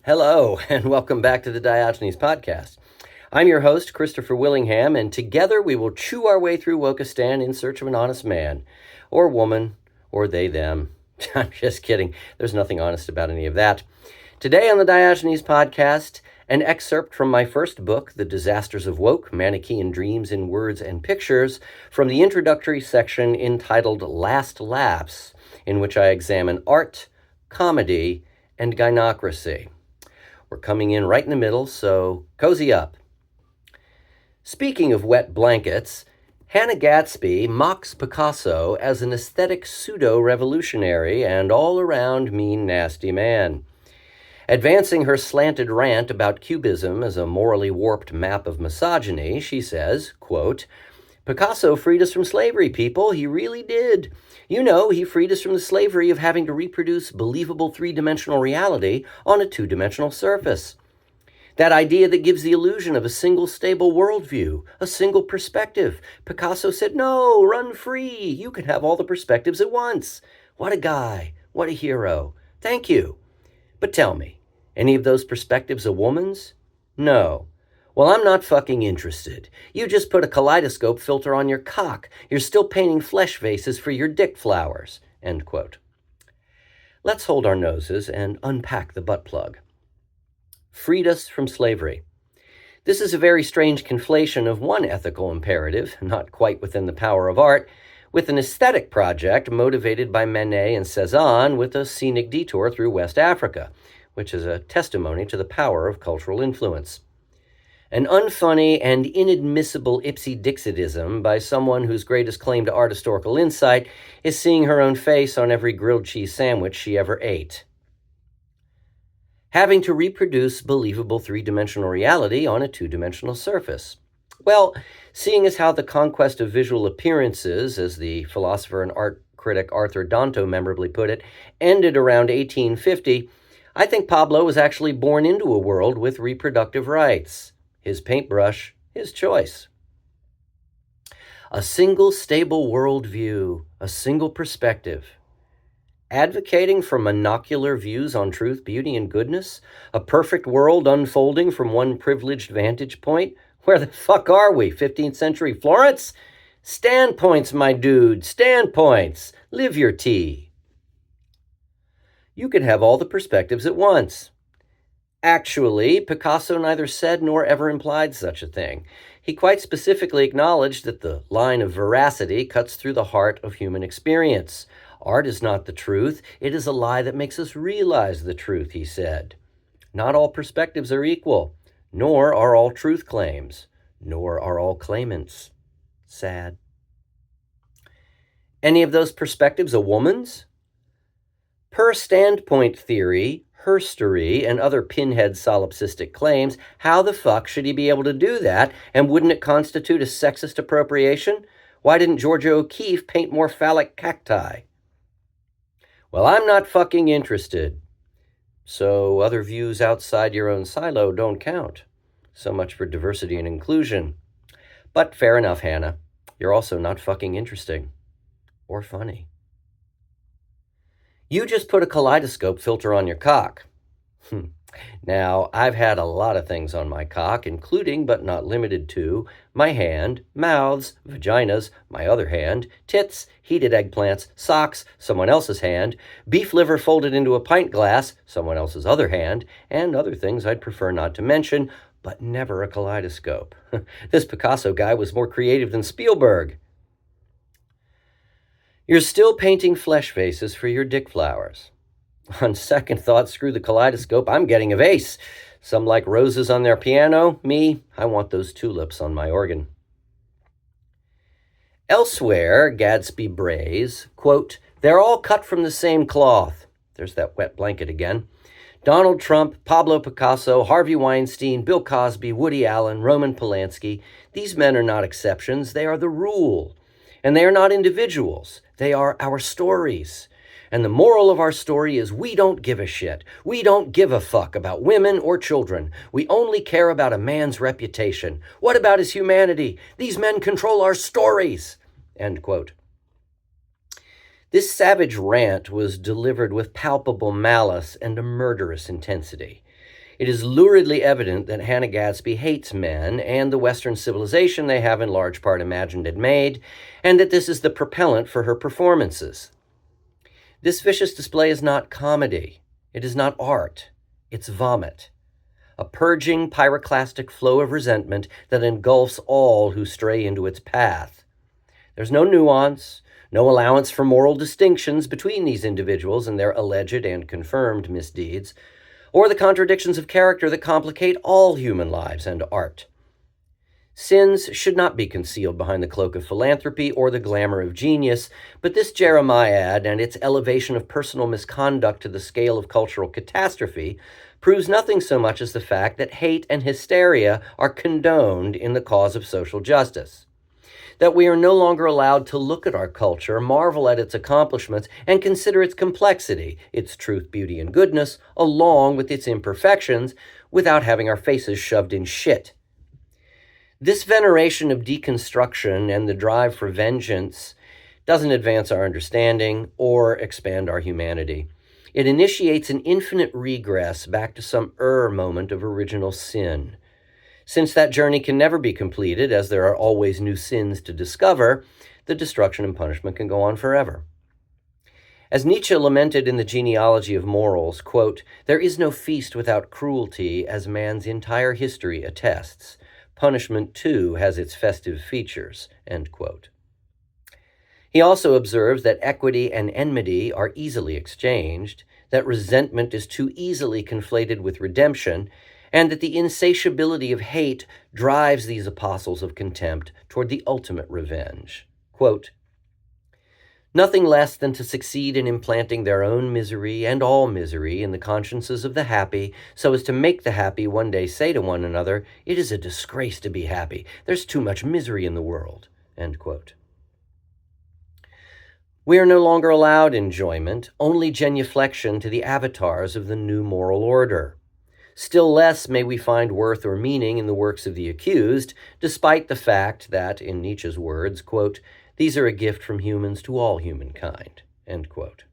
Hello, and welcome back to the Diogenes Podcast. I'm your host, Christopher Willingham, and together we will chew our way through Wokistan in search of an honest man, or woman, or they, them. I'm just kidding. There's nothing honest about any of that. Today on the Diogenes Podcast, an excerpt from my first book, The Disasters of Woke, Manichean Dreams in Words and Pictures, from the introductory section entitled Last Laughs, in which I examine art, comedy, and gynocracy. We're coming in right in the middle, so cozy up. Speaking of wet blankets, Hannah Gadsby mocks Picasso as an aesthetic pseudo-revolutionary and all-around mean, nasty man. Advancing her slanted rant about Cubism as a morally warped map of misogyny, she says, quote, "Picasso freed us from slavery, people. He really did. You know, he freed us from the slavery of having to reproduce believable three-dimensional reality on a two-dimensional surface. That idea that gives the illusion of a single stable worldview, a single perspective. Picasso said, no, run free. You can have all the perspectives at once. What a guy. What a hero. Thank you. But tell me, any of those perspectives a woman's? No. Well, I'm not fucking interested. You just put a kaleidoscope filter on your cock. You're still painting flesh vases for your dick flowers." End quote. Let's hold our noses and unpack the butt plug. Freed us from slavery. This is a very strange conflation of one ethical imperative, not quite within the power of art, with an aesthetic project motivated by Manet and Cézanne with a scenic detour through West Africa, which is a testimony to the power of cultural influence. An unfunny and inadmissible ipsy-dixitism by someone whose greatest claim to art historical insight is seeing her own face on every grilled cheese sandwich she ever ate. Having to reproduce believable three-dimensional reality on a two-dimensional surface. Well, seeing as how the conquest of visual appearances, as the philosopher and art critic Arthur Danto memorably put it, ended around 1850, I think Pablo was actually born into a world with reproductive rights. His paintbrush, his choice. A single stable worldview, a single perspective. Advocating for monocular views on truth, beauty, and goodness? A perfect world unfolding from one privileged vantage point? Where the fuck are we, 15th century Florence? Standpoints, my dude, standpoints. Live your tea. You can have all the perspectives at once. Actually, Picasso neither said nor ever implied such a thing. He quite specifically acknowledged that the line of veracity cuts through the heart of human experience. Art is not the truth. It is a lie that makes us realize the truth, he said. Not all perspectives are equal, nor are all truth claims, nor are all claimants. Sad. Any of those perspectives a woman's? Per standpoint theory, herstory, and other pinhead solipsistic claims, how the fuck should he be able to do that, and wouldn't it constitute a sexist appropriation? Why didn't Georgia O'Keeffe paint more phallic cacti? Well, I'm not fucking interested. So other views outside your own silo don't count. So much for diversity and inclusion. But fair enough, Hannah. You're also not fucking interesting. Or funny. You just put a kaleidoscope filter on your cock. Now, I've had a lot of things on my cock, including, but not limited to, my hand, mouths, vaginas, my other hand, tits, heated eggplants, socks, someone else's hand, beef liver folded into a pint glass, someone else's other hand, and other things I'd prefer not to mention, but never a kaleidoscope. This Picasso guy was more creative than Spielberg. You're still painting flesh vases for your dick flowers. On second thought, screw the kaleidoscope, I'm getting a vase. Some like roses on their piano. Me, I want those tulips on my organ. Elsewhere, Gadsby brays, quote, "They're all cut from the same cloth." There's that wet blanket again. Donald Trump, Pablo Picasso, Harvey Weinstein, Bill Cosby, Woody Allen, Roman Polanski. These men are not exceptions. They are the rule. And they are not individuals. They are our stories. And the moral of our story is we don't give a shit. We don't give a fuck about women or children. We only care about a man's reputation. What about his humanity? These men control our stories. End quote. This savage rant was delivered with palpable malice and a murderous intensity. It is luridly evident that Hannah Gadsby hates men and the Western civilization they have in large part imagined and made, and that this is the propellant for her performances. This vicious display is not comedy. It is not art. It's vomit. A purging, pyroclastic flow of resentment that engulfs all who stray into its path. There's no nuance, no allowance for moral distinctions between these individuals and their alleged and confirmed misdeeds, or the contradictions of character that complicate all human lives and art. Sins should not be concealed behind the cloak of philanthropy or the glamour of genius, but this Jeremiad and its elevation of personal misconduct to the scale of cultural catastrophe proves nothing so much as the fact that hate and hysteria are condoned in the cause of social justice. That we are no longer allowed to look at our culture, marvel at its accomplishments, and consider its complexity, its truth, beauty, and goodness, along with its imperfections, without having our faces shoved in shit. This veneration of deconstruction and the drive for vengeance doesn't advance our understanding or expand our humanity. It initiates an infinite regress back to some moment of original sin. Since that journey can never be completed, as there are always new sins to discover, the destruction and punishment can go on forever. As Nietzsche lamented in the Genealogy of Morals, quote, "There is no feast without cruelty, as man's entire history attests. Punishment, too, has its festive features," end quote. He also observes that equity and enmity are easily exchanged, that resentment is too easily conflated with redemption, and that the insatiability of hate drives these apostles of contempt toward the ultimate revenge. Quote, "Nothing less than to succeed in implanting their own misery and all misery in the consciences of the happy, so as to make the happy one day say to one another, 'It is a disgrace to be happy. There's too much misery in the world.'" End quote. We are no longer allowed enjoyment, only genuflection to the avatars of the new moral order. Still less may we find worth or meaning in the works of the accused, despite the fact that, in Nietzsche's words, quote, "These are a gift from humans to all humankind," end quote.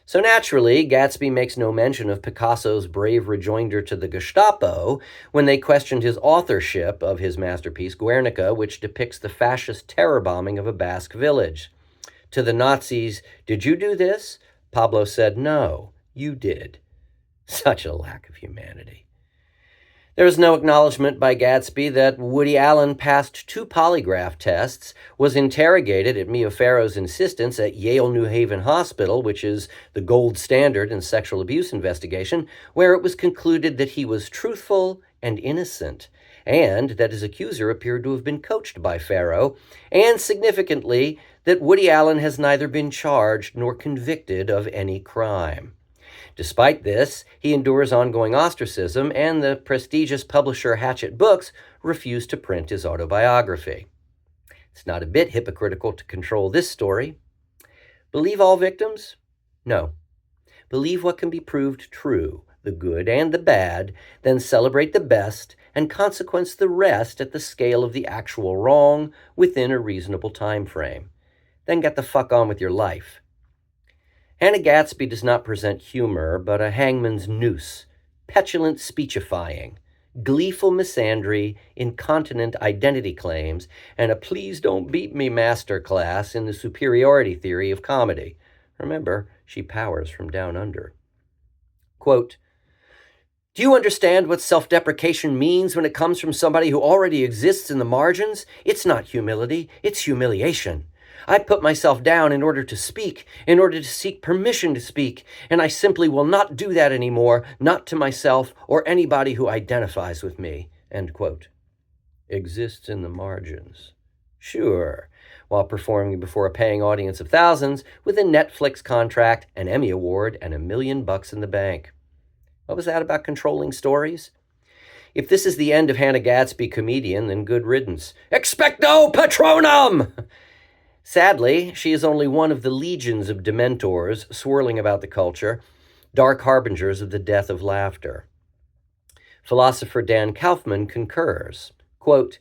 So naturally, Gadsby makes no mention of Picasso's brave rejoinder to the Gestapo when they questioned his authorship of his masterpiece, Guernica, which depicts the fascist terror bombing of a Basque village. To the Nazis, "Did you do this?" Pablo said, "No, you did." Such a lack of humanity. There is no acknowledgement by Gadsby that Woody Allen passed 2 polygraph tests, was interrogated at Mia Farrow's insistence at Yale New Haven Hospital, which is the gold standard in sexual abuse investigation, where it was concluded that he was truthful and innocent, and that his accuser appeared to have been coached by Farrow, and significantly, that Woody Allen has neither been charged nor convicted of any crime. Despite this, he endures ongoing ostracism, and the prestigious publisher Hachette Books refused to print his autobiography. It's not a bit hypocritical to control this story. Believe all victims? No. Believe what can be proved true, the good and the bad, then celebrate the best, and consequence the rest at the scale of the actual wrong within a reasonable time frame. Then get the fuck on with your life. Hannah Gadsby does not present humor, but a hangman's noose, petulant speechifying, gleeful misandry, incontinent identity claims, and a please don't beat me masterclass in the superiority theory of comedy. Remember, she powers from down under. Quote, "Do you understand what self-deprecation means when it comes from somebody who already exists in the margins? It's not humility, it's humiliation. I put myself down in order to speak, in order to seek permission to speak, and I simply will not do that anymore, not to myself or anybody who identifies with me," end quote. Exists in the margins. Sure, while performing before a paying audience of thousands with a Netflix contract, an Emmy Award, and $1 million in the bank. What was that about controlling stories? If this is the end of Hannah Gadsby comedian, then good riddance. Expecto Patronum! Sadly, she is only one of the legions of dementors swirling about the culture, dark harbingers of the death of laughter. Philosopher Dan Kaufman concurs, quote,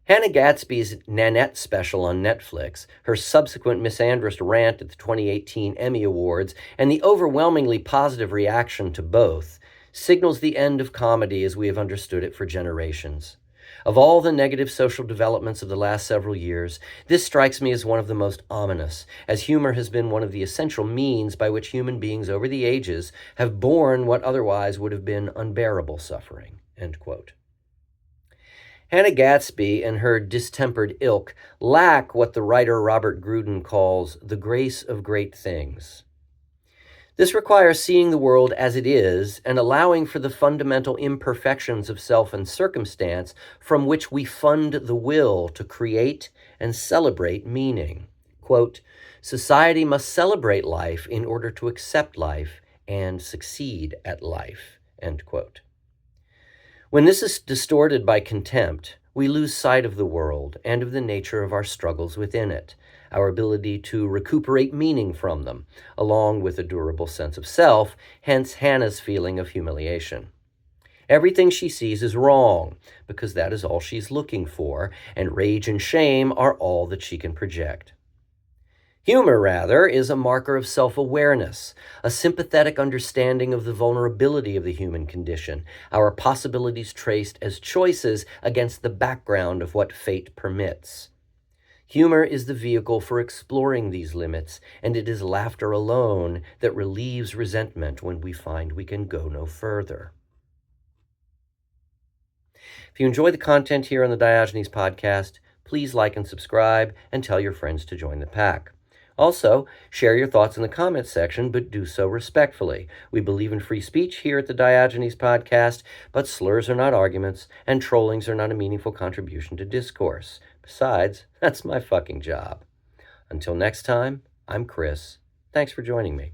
Hannah Gadsby's Nanette special on Netflix, her subsequent misandrist rant at the 2018 Emmy Awards, and the overwhelmingly positive reaction to both signals the end of comedy as we have understood it for generations. Of all the negative social developments of the last several years, this strikes me as one of the most ominous, as humor has been one of the essential means by which human beings over the ages have borne what otherwise would have been unbearable suffering." End quote. Hannah Gadsby and her distempered ilk lack what the writer Robert Grudin calls the grace of great things. This requires seeing the world as it is and allowing for the fundamental imperfections of self and circumstance from which we fund the will to create and celebrate meaning. Quote, "Society must celebrate life in order to accept life and succeed at life." End quote. When this is distorted by contempt, we lose sight of the world and of the nature of our struggles within it, our ability to recuperate meaning from them, along with a durable sense of self, hence Hannah's feeling of humiliation. Everything she sees is wrong, because that is all she's looking for, and rage and shame are all that she can project. Humor, rather, is a marker of self-awareness, a sympathetic understanding of the vulnerability of the human condition, our possibilities traced as choices against the background of what fate permits. Humor is the vehicle for exploring these limits, and it is laughter alone that relieves resentment when we find we can go no further. If you enjoy the content here on the Diogenes podcast, please like and subscribe and tell your friends to join the pack. Also, share your thoughts in the comments section, but do so respectfully. We believe in free speech here at the Diogenes podcast, but slurs are not arguments, and trollings are not a meaningful contribution to discourse. Besides, that's my fucking job. Until next time, I'm Chris. Thanks for joining me.